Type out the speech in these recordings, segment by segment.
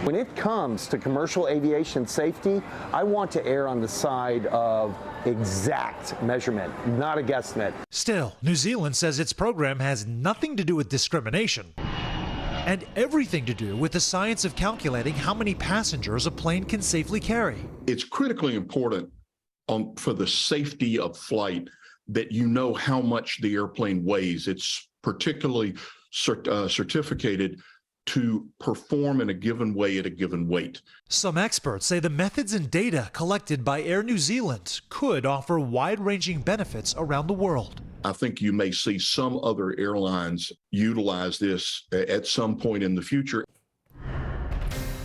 When it comes to commercial aviation safety, I want to err on the side of exact measurement, not a guesstimate. Still, New Zealand says its program has nothing to do with discrimination and everything to do with the science of calculating how many passengers a plane can safely carry. It's critically important for the safety of flight that you know how much the airplane weighs. It's particularly certificated to perform in a given way at a given weight. Some experts say the methods and data collected by Air New Zealand could offer wide-ranging benefits around the world. I think you may see some other airlines utilize this at some point in the future.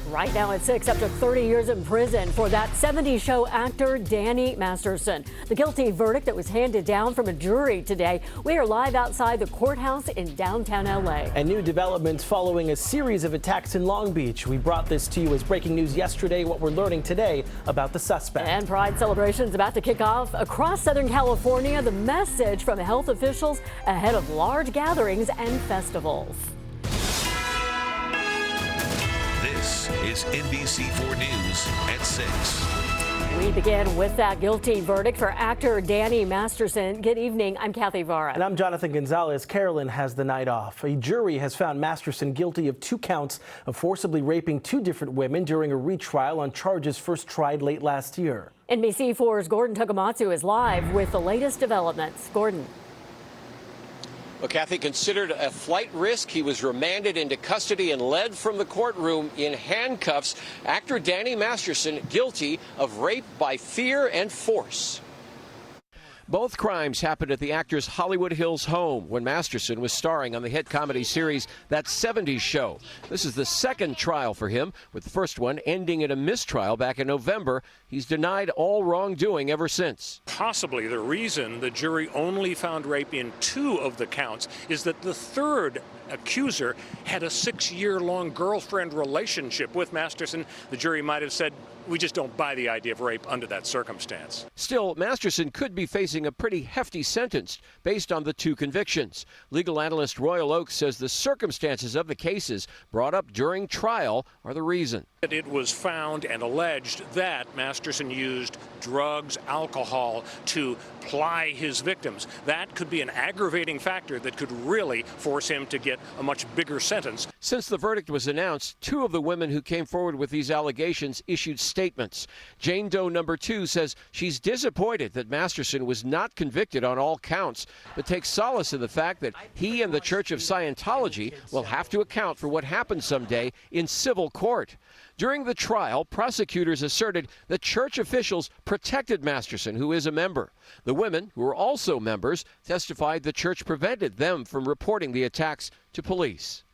Right now at 6, up to 30 years in prison for that 70s show actor Danny Masterson. The guilty verdict that was handed down from a jury today. We are live outside the courthouse in downtown L.A. And new developments following a series of attacks in Long Beach. We brought this to you as breaking news yesterday, what we're learning today about the suspect. And Pride celebrations about to kick off across Southern California. The message from health officials ahead of large gatherings and festivals. This is NBC4 News at 6. We begin with that guilty verdict for actor Danny Masterson. Good evening. I'm Kathy Vara. And I'm Jonathan Gonzalez. Carolyn has the night off. A jury has found Masterson guilty of 2 counts of forcibly raping 2 different women during a retrial on charges first tried late last year. NBC4's Gordon Tokamatsu is live with the latest developments. Gordon. Well, Kathy, considered a flight risk, he was remanded into custody and led from the courtroom in handcuffs. Actor Danny Masterson guilty of rape by fear and force. Both crimes happened at the actor's Hollywood Hills home when Masterson was starring on the hit comedy series That 70s Show. This is the second trial for him, with the first one ending in a mistrial back in November. He's denied all wrongdoing ever since. Possibly the reason the jury only found rape in 2 of the counts is that the third accuser had a 6-year-long girlfriend relationship with Masterson. The jury might have said, we just don't buy the idea of rape under that circumstance. Still, Masterson could be facing a pretty hefty sentence based on the 2 convictions. Legal analyst Royal Oak says the circumstances of the cases brought up during trial are the reason. It was found and alleged that Masterson used drugs, alcohol to ply his victims. That could be an aggravating factor that could really force him to get a much bigger sentence. Since the verdict was announced, 2 of the women who came forward with these allegations issued statements. Jane Doe number 2 says she's disappointed that Masterson was not convicted on all counts, but takes solace in the fact that he and the Church of Scientology will have to account for what happened someday in civil court. During the trial, prosecutors asserted that church officials protected Masterson, who is a member. The women, who are also members, testified the church prevented them from reporting the attacks to police.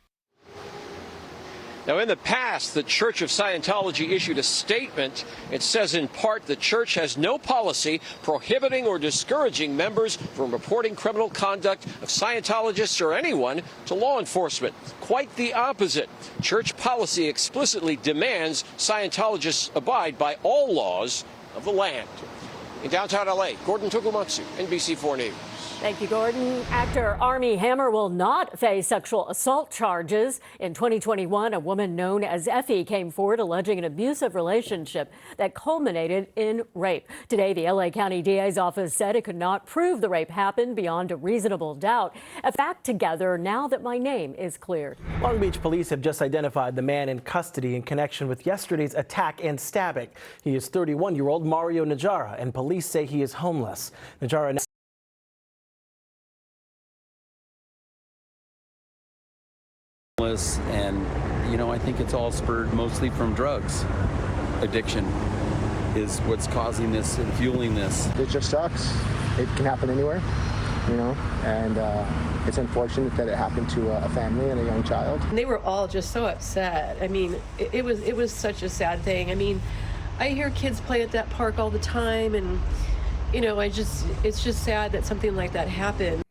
Now, in the past, the Church of Scientology issued a statement. It says, in part, the church has no policy prohibiting or discouraging members from reporting criminal conduct of Scientologists or anyone to law enforcement. Quite the opposite. Church policy explicitly demands Scientologists abide by all laws of the land. In downtown L.A., Gordon Tokumatsu, NBC4 News. Thank you, Gordon. Actor Armie Hammer will not face sexual assault charges. In 2021, a woman known as Effie came forward alleging an abusive relationship that culminated in rape. Today, the L.A. County DA's office said it could not prove the rape happened beyond a reasonable doubt. A fact together now that my name is cleared. Long Beach police have just identified the man in custody in connection with yesterday's attack and stabbing. He is 31-year-old Mario Najara, and police say he is homeless. Najara and I think it's all spurred mostly from drugs. Addiction is what's causing this and fueling this. It just sucks. It can happen anywhere, and it's unfortunate that it happened to a family and a young child. And they were all just so upset. I mean, it was such a sad thing. I mean, I hear kids play at that park all the time, and it's just sad that something like that happened.